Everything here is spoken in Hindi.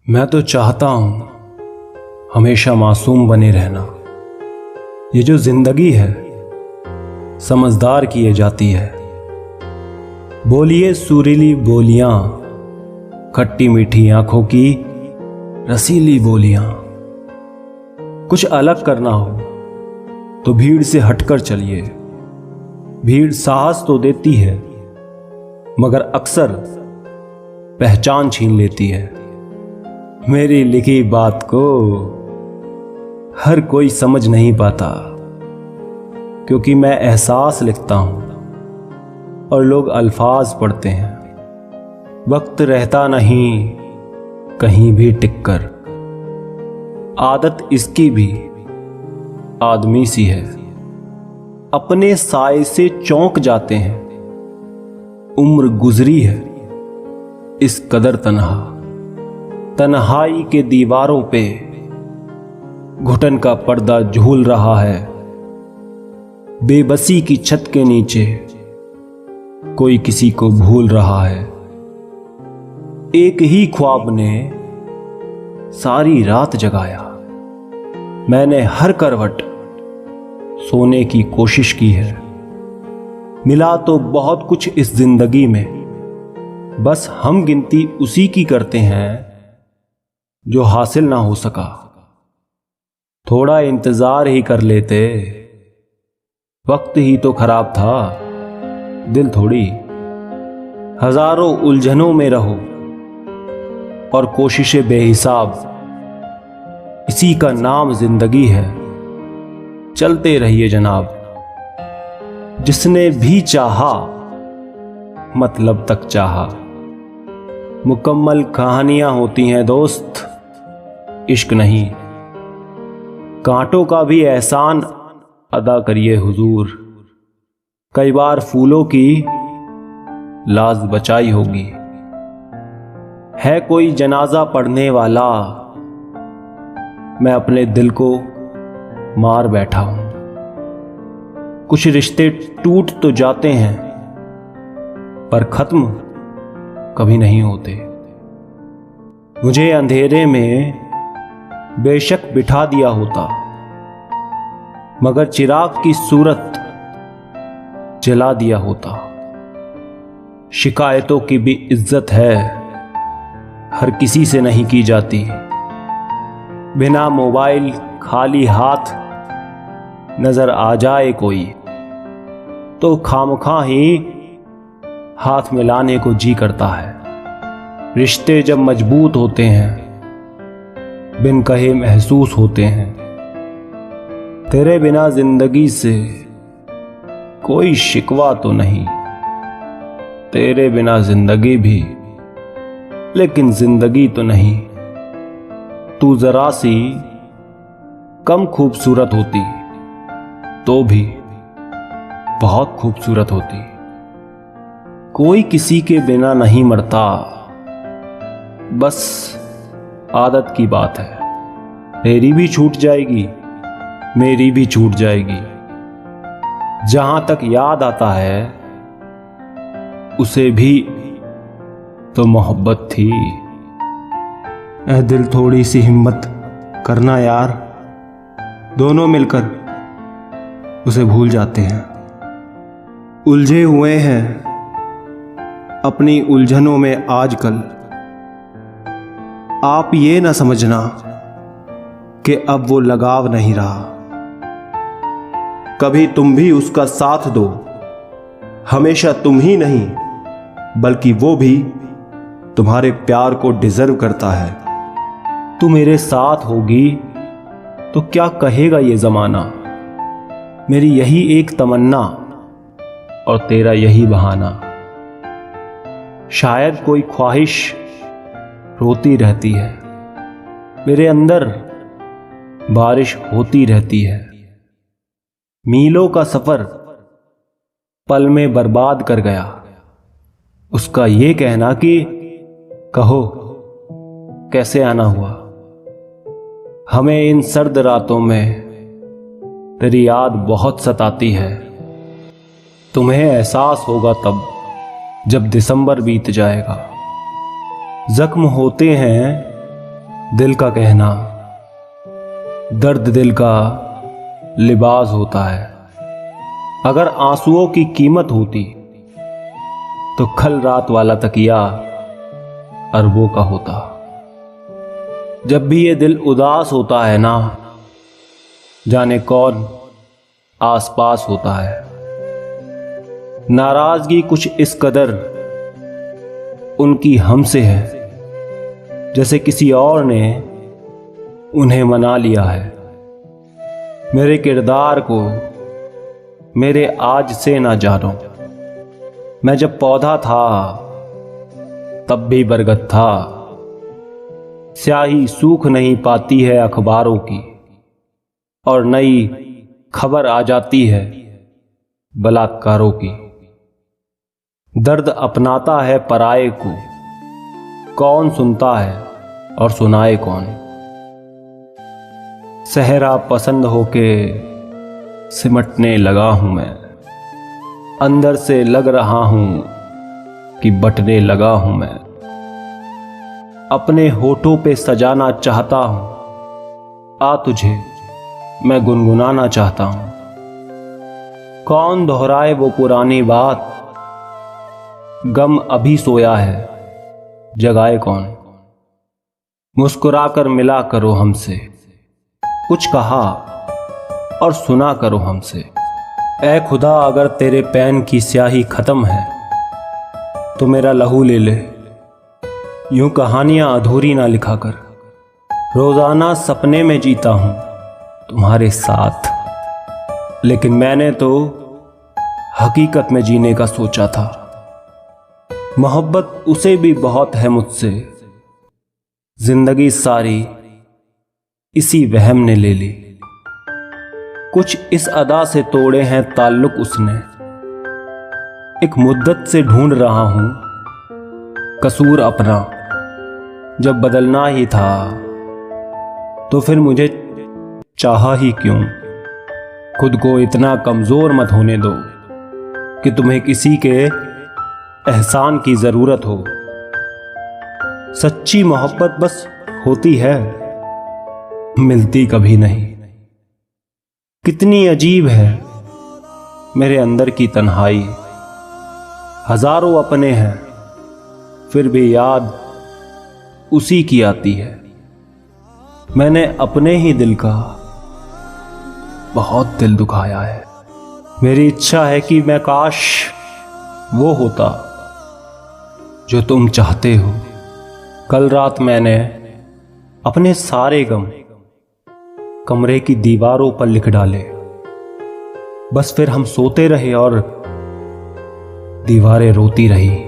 मैं तो चाहता हूं हमेशा मासूम बने रहना। ये जो जिंदगी है समझदार किए जाती है। बोलिए सुरीली बोलियां, खट्टी मीठी आंखों की रसीली बोलियां। कुछ अलग करना हो तो भीड़ से हटकर चलिए। भीड़ साहस तो देती है मगर अक्सर पहचान छीन लेती है। मेरी लिखी बात को हर कोई समझ नहीं पाता, क्योंकि मैं एहसास लिखता हूं और लोग अल्फाज पढ़ते हैं। वक्त रहता नहीं कहीं भी टिककर, आदत इसकी भी आदमी सी है। अपने साए से चौंक जाते हैं। उम्र गुजरी है इस कदर तन्हाई के दीवारों पे घुटन का पर्दा झूल रहा है। बेबसी की छत के नीचे कोई किसी को भूल रहा है। एक ही ख्वाब ने सारी रात जगाया। मैंने हर करवट सोने की कोशिश की है। मिला तो बहुत कुछ इस जिंदगी में, बस हम गिनती उसी की करते हैं जो हासिल ना हो सका। थोड़ा इंतजार ही कर लेते, वक्त ही तो खराब था, दिल थोड़ी। हजारों उलझनों में रहो और कोशिशें बेहिसाब, इसी का नाम जिंदगी है। चलते रहिए जनाब। जिसने भी चाहा मतलब तक चाहा। मुकम्मल कहानियां होती हैं दोस्त, इश्क नहीं। कांटों का भी एहसान अदा करिए हुजूर। कई बार फूलों की लाज बचाई होगी। है कोई जनाजा पढ़ने वाला, मैं अपने दिल को मार बैठा हूं। कुछ रिश्ते टूट तो जाते हैं पर खत्म कभी नहीं होते। मुझे अंधेरे में बेशक बिठा दिया होता, मगर चिराग की सूरत जला दिया होता। शिकायतों की भी इज्जत है, हर किसी से नहीं की जाती। बिना मोबाइल खाली हाथ नजर आ जाए कोई तो खामखा ही हाथ मिलाने को जी करता है। रिश्ते जब मजबूत होते हैं बिन कहे महसूस होते हैं। तेरे बिना जिंदगी से कोई शिकवा तो नहीं। तेरे बिना जिंदगी भी, लेकिन जिंदगी तो नहीं। तू जरा सी कम खूबसूरत होती तो भी बहुत खूबसूरत होती। कोई किसी के बिना नहीं मरता, बस आदत की बात है। तेरी भी छूट जाएगी, मेरी भी छूट जाएगी। जहां तक याद आता है उसे भी तो मोहब्बत थी। ऐ दिल थोड़ी सी हिम्मत करना यार, दोनों मिलकर उसे भूल जाते हैं। उलझे हुए हैं अपनी उलझनों में आजकल। आप ये ना समझना कि अब वो लगाव नहीं रहा। कभी तुम भी उसका साथ दो। हमेशा तुम ही नहीं बल्कि वो भी तुम्हारे प्यार को डिजर्व करता है। तू मेरे साथ होगी तो क्या कहेगा ये जमाना। मेरी यही एक तमन्ना और तेरा यही बहाना। शायद कोई ख्वाहिश रोती रहती है, मेरे अंदर बारिश होती रहती है। मीलों का सफर पल में बर्बाद कर गया। उसका ये कहना कि कहो कैसे आना हुआ। हमें इन सर्द रातों में तेरी याद बहुत सताती है। तुम्हें एहसास होगा तब जब दिसंबर बीत जाएगा। जख्म होते हैं दिल का कहना दर्द दिल का लिबास होता है। अगर आंसुओं की कीमत होती तो कल रात वाला तकिया अरबों का होता। जब भी ये दिल उदास होता है ना, जाने कौन आसपास होता है। नाराजगी कुछ इस कदर उनकी हमसे है, जैसे किसी और ने उन्हें मना लिया है। मेरे किरदार को मेरे आज से ना जानो। मैं जब पौधा था तब भी बरगद था। स्याही सूख नहीं पाती है अखबारों की, और नई खबर आ जाती है बलात्कारों की। दर्द अपनाता है पराये को, कौन सुनता है और सुनाए कौन। सहरा पसंद होके सिमटने लगा हूं मैं, अंदर से लग रहा हूं कि बटने लगा हूं मैं। अपने होठों पे सजाना चाहता हूं, आ तुझे मैं गुनगुनाना चाहता हूं। कौन दोहराए वो पुरानी बात, गम अभी सोया है जगाए कौन। मुस्कुराकर मिला करो हमसे, कुछ कहा और सुना करो हमसे। ऐ खुदा अगर तेरे पैन की स्याही खत्म है तो मेरा लहू ले ले, यूं कहानियां अधूरी ना लिखा कर। रोजाना सपने में जीता हूं तुम्हारे साथ, लेकिन मैंने तो हकीकत में जीने का सोचा था। मोहब्बत उसे भी बहुत है मुझसे, जिंदगी सारी इसी वहम ने ले ली। कुछ इस अदा से तोड़े हैं ताल्लुक उसने, एक मुद्दत से ढूंढ रहा हूं कसूर अपना। जब बदलना ही था तो फिर मुझे चाहा ही क्यों। खुद को इतना कमजोर मत होने दो कि तुम्हें किसी के एहसान की जरूरत हो। सच्ची मोहब्बत बस होती है, मिलती कभी नहीं। कितनी अजीब है मेरे अंदर की तन्हाई, हजारों अपने हैं फिर भी याद उसी की आती है। मैंने अपने ही दिल का बहुत दिल दुखाया है। मेरी इच्छा है कि मैं काश वो होता जो तुम चाहते हो। कल रात मैंने अपने सारे गम कमरे की दीवारों पर लिख डाले, बस फिर हम सोते रहे और दीवारें रोती रही।